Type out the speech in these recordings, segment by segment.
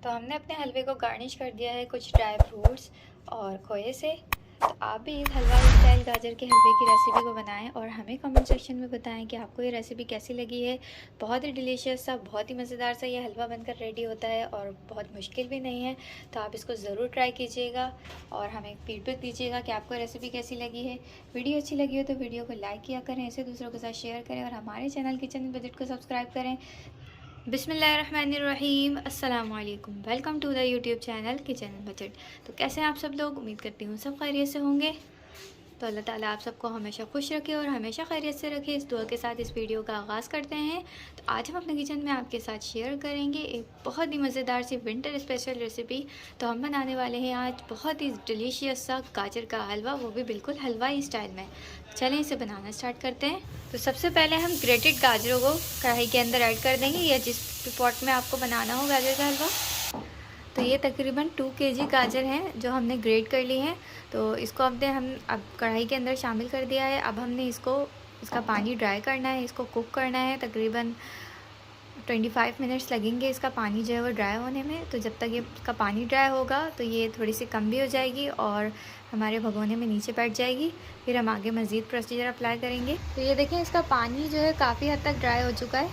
तो हमने अपने हलवे को गार्निश कर दिया है कुछ ड्राई फ्रूट्स और खोए से। तो आप भी इस हलवा स्टाइल गाजर के हलवे की रेसिपी को बनाएं और हमें कमेंट सेक्शन में बताएं कि आपको ये रेसिपी कैसी लगी है। बहुत ही डिलीशियस सा, बहुत ही मज़ेदार सा ये हलवा बनकर रेडी होता है और बहुत मुश्किल भी नहीं है। तो आप इसको ज़रूर ट्राई कीजिएगा और हमें फीडबैक दीजिएगा कि आपको रेसिपी कैसी लगी है। वीडियो अच्छी लगी हो तो वीडियो को लाइक किया करें, इसे दूसरों के साथ शेयर करें और हमारे चैनल किचन बजट को सब्सक्राइब करें। बिस्मिल्लाहिर्रहमानिर्रहीम, अस्सलाम वालेकुम। Welcome to the YouTube channel kitchen budget. तो कैसे हैं आप सब लोग? उम्मीद करती हूँ सब खैरियत से होंगे। तो अल्लाह ताला आप सबको हमेशा खुश रखे और हमेशा खैरियत से रखे, इस दुआ के साथ इस वीडियो का आगाज़ करते हैं। तो आज हम अपने किचन में आपके साथ शेयर करेंगे एक बहुत ही मज़ेदार सी विंटर स्पेशल रेसिपी। तो हम बनाने वाले हैं आज बहुत ही डिलीशियस सा गाजर का हलवा, वो भी बिल्कुल हलवाई स्टाइल में। चलें इसे बनाना स्टार्ट करते हैं। तो सबसे पहले हम ग्रेटेड गाजरों को कढ़ाई के अंदर ऐड कर देंगे, या जिस पॉट में आपको बनाना हो गाजर का हलवा। तो ये तकरीबन 2 kg गाजर हैं जो हमने ग्रेट कर ली हैं। तो इसको अब कढ़ाई के अंदर शामिल कर दिया है। अब हमने इसका पानी ड्राई करना है, इसको कुक करना है। तकरीबन 25 मिनट्स लगेंगे इसका पानी जो है वो ड्राई होने में। तो जब तक ये इसका पानी ड्राई होगा तो ये थोड़ी सी कम भी हो जाएगी और हमारे भगोने में नीचे बैठ जाएगी। फिर हम आगे मज़ीद प्रोसीजर अप्लाई करेंगे। तो ये देखें, इसका पानी जो है काफ़ी हद तक ड्राई हो चुका है।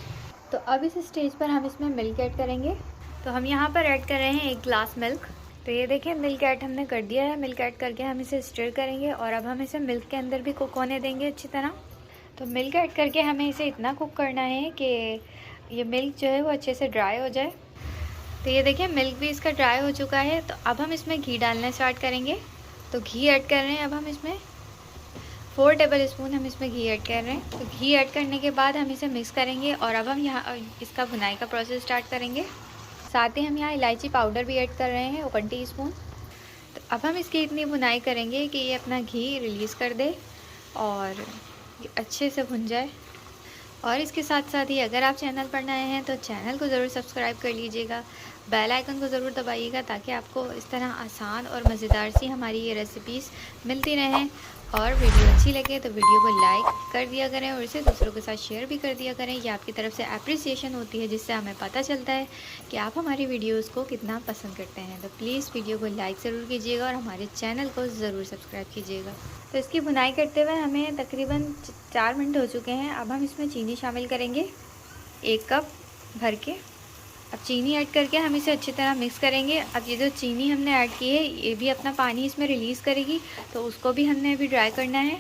तो अब इस स्टेज पर हम इसमें मिल्क ऐड करेंगे। तो हम यहाँ पर ऐड कर रहे हैं 1 ग्लास मिल्क। तो ये देखें, मिल्क ऐड हमने कर दिया है। मिल्क ऐड करके हम इसे स्टिर करेंगे और अब हम इसे मिल्क के अंदर भी कुक होने देंगे अच्छी तरह। तो मिल्क ऐड करके हमें इसे इतना कुक करना है कि ये मिल्क जो है वो अच्छे से ड्राई हो जाए। तो ये देखिए, मिल्क भी इसका ड्राई हो चुका है। तो अब हम इसमें घी डालना स्टार्ट करेंगे। तो घी ऐड कर रहे हैं अब हम इसमें 4 टेबल स्पून हम इसमें घी ऐड कर रहे हैं। तो घी ऐड करने के बाद हम इसे मिक्स करेंगे और अब हम यहाँ इसका भुनाई का प्रोसेस स्टार्ट करेंगे। साथ ही हम यहाँ इलायची पाउडर भी ऐड कर रहे हैं 1 टीस्पून। तो अब हम इसकी इतनी भुनाई करेंगे कि ये अपना घी रिलीज़ कर दे और ये अच्छे से भुन जाए। और इसके साथ साथ ही अगर आप चैनल पर नए हैं तो चैनल को ज़रूर सब्सक्राइब कर लीजिएगा, बेल आइकन को ज़रूर दबाइएगा ताकि आपको इस तरह आसान और मज़ेदार सी हमारी ये रेसिपीज़ मिलती रहें। और वीडियो अच्छी लगे तो वीडियो को लाइक कर दिया करें और इसे दूसरों के साथ शेयर भी कर दिया करें। ये आपकी तरफ से अप्रिसिएशन होती है, जिससे हमें पता चलता है कि आप हमारी वीडियोज़ को कितना पसंद करते हैं। तो प्लीज़ वीडियो को लाइक ज़रूर कीजिएगा और हमारे चैनल को ज़रूर सब्सक्राइब कीजिएगा। तो इसकी भुनाई करते हुए हमें तकरीबन 4 मिनट हो चुके हैं। अब हम इसमें चीनी शामिल करेंगे 1 कप भर के। अब चीनी ऐड करके हम इसे अच्छी तरह मिक्स करेंगे। अब ये जो चीनी हमने ऐड की है ये भी अपना पानी इसमें रिलीज़ करेगी, तो उसको भी हमने अभी ड्राई करना है।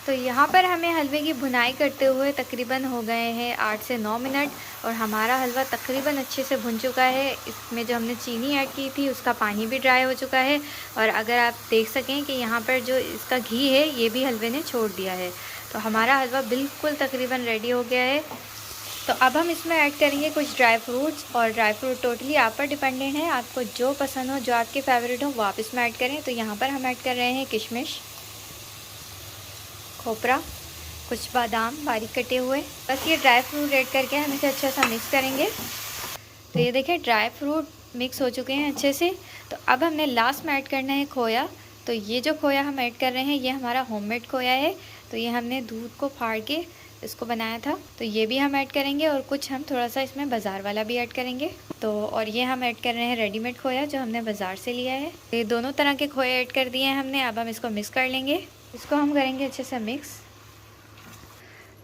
तो यहाँ पर हमें हलवे की भुनाई करते हुए तकरीबन हो गए हैं 8 से 9 मिनट और हमारा हलवा तकरीबन अच्छे से भुन चुका है। इसमें जो हमने चीनी ऐड की थी उसका पानी भी ड्राई हो चुका है और अगर आप देख सकें कि यहाँ पर जो इसका घी है ये भी हलवे ने छोड़ दिया है। तो हमारा हलवा बिल्कुल तकरीबन रेडी हो गया है। तो अब हम इसमें ऐड करेंगे कुछ ड्राई फ्रूट्स, और ड्राई फ्रूट टोटली आप पर डिपेंडेंट है, आपको जो पसंद हो, जो आपके फेवरेट हो वो आप इसमें ऐड करें। तो यहाँ पर हम ऐड कर रहे हैं किशमिश, खोपरा, कुछ बादाम बारीक कटे हुए। बस ये ड्राई फ्रूट ऐड करके हम इसे अच्छा सा मिक्स करेंगे। तो ये देखिए, ड्राई फ्रूट मिक्स हो चुके हैं अच्छे से। तो अब हमने लास्ट में ऐड करना है खोया। तो ये जो खोया हम ऐड कर रहे हैं ये हमारा होममेड खोया है। तो ये हमने दूध को फाड़ के इसको बनाया था। तो ये भी हम ऐड करेंगे और कुछ हम थोड़ा सा इसमें बाज़ार वाला भी ऐड करेंगे। तो और ये हम ऐड कर रहे हैं रेडीमेड खोया जो हमने बाज़ार से लिया है। ये दोनों तरह के खोए ऐड कर दिए हैं हमने। अब हम इसको मिक्स कर लेंगे। इसको हम करेंगे अच्छे से मिक्स।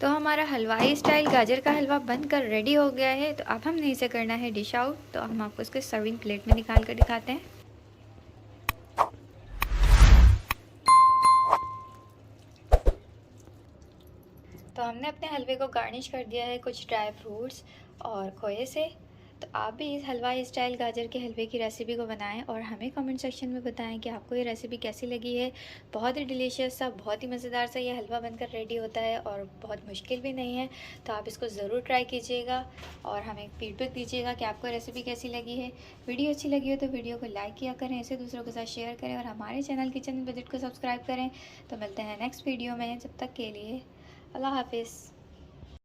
तो हमारा हलवाई स्टाइल गाजर का हलवा बनकर रेडी हो गया है। तो अब हमने इसे करना है डिश आउट। तो हम आपको इसके सर्विंग प्लेट में निकाल कर दिखाते हैं। तो हमने अपने हलवे को गार्निश कर दिया है कुछ ड्राई फ्रूट्स और खोए से। तो आप भी इस हलवाई स्टाइल गाजर के हलवे की रेसिपी को बनाएं और हमें कमेंट सेक्शन में बताएं कि आपको ये रेसिपी कैसी लगी है। बहुत ही डिलीशियस सा, बहुत ही मज़ेदार सा ये हलवा बनकर रेडी होता है और बहुत मुश्किल भी नहीं है। तो आप इसको ज़रूर ट्राई कीजिएगा और हमें फीडबैक दीजिएगा कि आपको रेसिपी कैसी लगी है। वीडियो अच्छी लगी हो तो वीडियो को लाइक किया करें, इसे दूसरों के साथ शेयर करें और हमारे चैनल किचन बजट को सब्सक्राइब करें। तो मिलते हैं नेक्स्ट वीडियो में, जब तक के लिए अल्लाह हाफिज़।